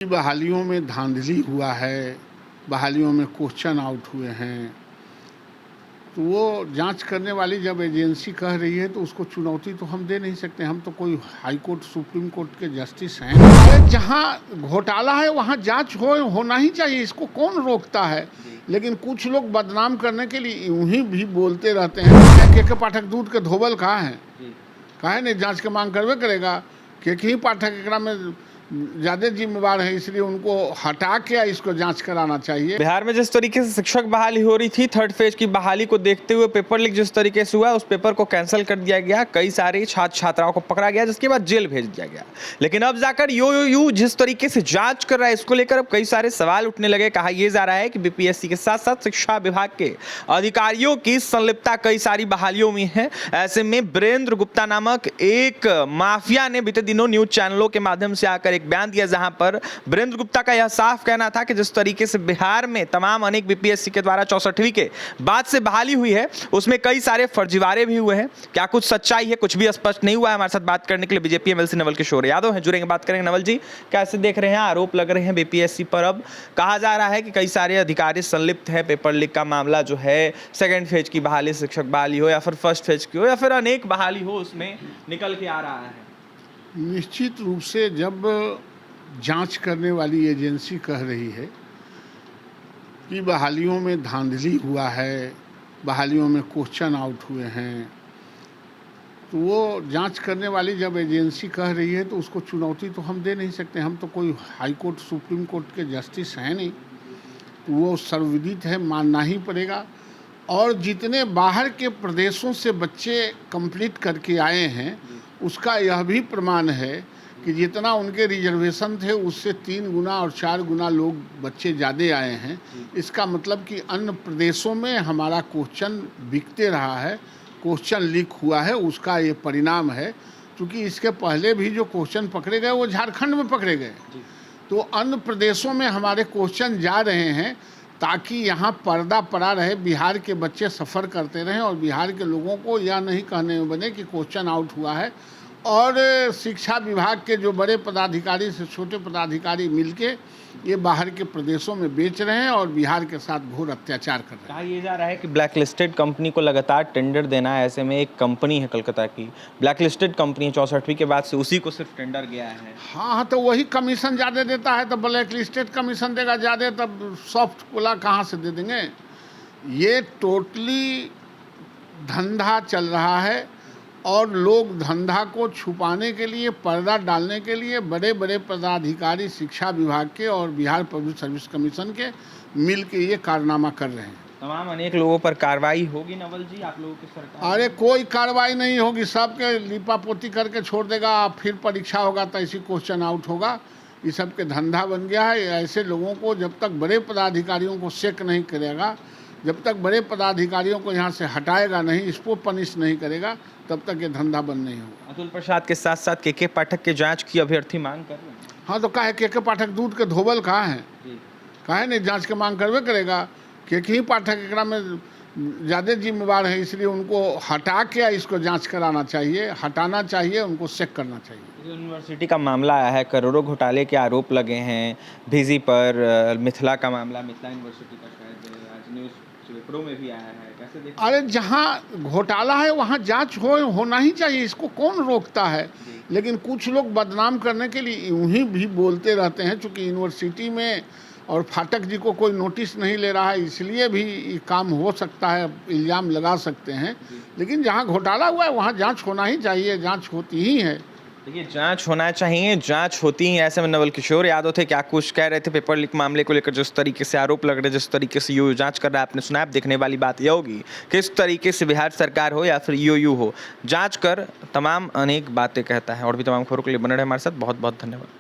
बहालियों में धांधली हुआ है, बहालियों में क्वेश्चन आउट हुए हैं, तो वो जांच करने वाली जब एजेंसी कह रही है तो उसको चुनौती तो हम दे नहीं सकते। हम तो कोई हाई कोर्ट सुप्रीम कोर्ट के जस्टिस हैं। जहाँ घोटाला है वहाँ जांच होना ही चाहिए, इसको कौन रोकता है। लेकिन कुछ लोग बदनाम करने के लिए यूं ही भी बोलते रहते हैं। के पाठक दूध के धोबल कहाँ है नहीं, जांच के मांग करवे करेगा। के पाठक एकरा में ज़्यादा जिम्मेवार है, इसलिए उनको हटा के इसको जांच कराना चाहिए। बिहार में जिस तरीके से शिक्षक बहाली हो रही थी, थर्ड फेज की बहाली को देखते हुए पेपर लीक जिस तरीके से हुआ, उस पेपर को कैंसिल कर दिया गया। कई सारे छात्र छात्राओं को पकड़ा गया, जिसके बाद जेल भेज दिया गया। लेकिन अब जाकर यू जिस तरीके से जांच कर रहा है, इसको लेकर अब कई सारे सवाल उठने लगे। कहा यह जा रहा है कि बीपीएससी के साथ साथ शिक्षा विभाग के अधिकारियों की संलिप्तता कई सारी बहालियों में है। ऐसे में वीरेंद्र गुप्ता नामक एक माफिया ने बीते दिनों न्यूज चैनलों के माध्यम से आकर एक बयान दिया, जहां पर वीरेंद्र गुप्ता का यह साफ कहना था कि जिस तरीके से बिहार में तमाम अनेक बीपीएससी के द्वारा 64वीं के बाद से बहाली हुई है, उसमें कई सारे फर्जीवाड़े भी हुए हैं। क्या कुछ सच्चाई है, कुछ भी स्पष्ट नहीं हुआ है। हमारे साथ बात करने के लिए बीजेपी एमएलसी नवल किशोर यादव हैं, जुड़ेंगे, बात करेंगे। नवल जी, कैसे देख रहे हैं, आरोप लग रहे हैं बीपीएससी पर। अब कहा जा रहा है कि कई सारे अधिकारी संलिप्त है। पेपर लीक का मामला जो है, सेकेंड फेज की बहाली, शिक्षक बहाली हो या फिर फर्स्ट फेज की हो या फिर अनेक बहाली हो, उसमें निकल के आ रहा है। निश्चित रूप से जब जांच करने वाली एजेंसी कह रही है कि बहालियों में धांधली हुआ है, बहालियों में क्वेश्चन आउट हुए हैं, तो वो जांच करने वाली जब एजेंसी कह रही है तो उसको चुनौती तो हम दे नहीं सकते। हम तो कोई हाई कोर्ट सुप्रीम कोर्ट के जस्टिस हैं नहीं, तो वो सर्वविदित है, मानना ही पड़ेगा। और जितने बाहर के प्रदेशों से बच्चे कंप्लीट करके आए हैं, उसका यह भी प्रमाण है कि जितना उनके रिजर्वेशन थे उससे 3 गुना और 4 गुना लोग बच्चे ज़्यादा आए हैं। इसका मतलब कि अन्य प्रदेशों में हमारा क्वेश्चन बिकते रहा है, क्वेश्चन लीक हुआ है, उसका ये परिणाम है। क्योंकि इसके पहले भी जो क्वेश्चन पकड़े गए वो झारखंड में पकड़े गए, तो अन्य प्रदेशों में हमारे क्वेश्चन जा रहे हैं ताकि यहाँ पर्दा पड़ा रहे, बिहार के बच्चे सफ़र करते रहें और बिहार के लोगों को यह नहीं कहने में बने कि क्वेश्चन आउट हुआ है। और शिक्षा विभाग के जो बड़े पदाधिकारी से छोटे पदाधिकारी मिलके ये बाहर के प्रदेशों में बेच रहे हैं और बिहार के साथ घोर अत्याचार कर रहे हैं। कहा यह जा रहा है कि ब्लैक लिस्टेड कंपनी को लगातार टेंडर देना है। ऐसे में एक कंपनी है कलकत्ता की, ब्लैक लिस्टेड कंपनी है, 64वीं के बाद से उसी को सिर्फ टेंडर गया है। हाँ, तो वही कमीशन ज़्यादा देता है, तो ब्लैक लिस्टेड कमीशन देगा ज़्यादा, तब सॉफ्ट वाला कहाँ से दे देंगे। ये टोटली धंधा चल रहा है और लोग धंधा को छुपाने के लिए, पर्दा डालने के लिए बड़े बड़े पदाधिकारी शिक्षा विभाग के और बिहार पब्लिक सर्विस कमीशन के मिल के ये कारनामा कर रहे हैं। तमाम अनेक लोगों पर कार्रवाई होगी नवल जी, आप लोगों की सरकार? अरे कोई कार्रवाई नहीं होगी, सबके लिपापोती करके छोड़ देगा। फिर परीक्षा होगा तो ऐसी क्वेश्चन आउट होगा। ये सब के धंधा बन गया है। ऐसे लोगों को जब तक बड़े पदाधिकारियों को चेक नहीं करेगा, जब तक बड़े पदाधिकारियों को यहाँ से हटाएगा नहीं, इसको पनिश नहीं करेगा, तब तक ये धंधा बंद नहीं होगा। अतुल प्रसाद के साथ साथ के पाठक के जांच की अभ्यर्थी मांग कर रहे हैं। हाँ, तो कहे के पाठक दूध के धोबल कहाँ है नहीं, जांच के मांग करवे करेगा। के पाठक एकरा में ज़्यादा जिम्मेवार है, इसलिए उनको हटा के इसको जांच कराना चाहिए, हटाना चाहिए, उनको चेक करना चाहिए। यूनिवर्सिटी का मामला आया है, करोड़ों घोटाले के आरोप लगे हैं VZ पर। मिथिला का मामला, मिथिला यूनिवर्सिटी का शायद आज न्यूज़ पेपरों में भी आया है। कैसे देखते? अरे जहाँ घोटाला है वहाँ जांच होना ही चाहिए, इसको कौन रोकता है। लेकिन कुछ लोग बदनाम करने के लिए यूं ही भी बोलते रहते हैं। चूँकि यूनिवर्सिटी में और फाटक जी को कोई नोटिस नहीं ले रहा है, इसलिए भी ये काम हो सकता है, इल्ज़ाम लगा सकते हैं। लेकिन जहाँ घोटाला हुआ है वहाँ जांच होना ही चाहिए, जांच होती ही है। देखिए, जांच होना चाहिए, जांच होती ही। ऐसे में नवल किशोर यादव थे, क्या कुछ कह रहे थे पेपर लीक मामले को लेकर। जिस तरीके से आरोप लग रहे, जिस तरीके से यूयू जांच कर रहा है, आपने सुना। देखने वाली बात यह होगी कि इस तरीके से बिहार सरकार हो या फिर यूयू हो, जांच कर तमाम अनेक बातें कहता है। और भी तमाम खबरों के लिए बने रहे हमारे साथ। बहुत बहुत धन्यवाद।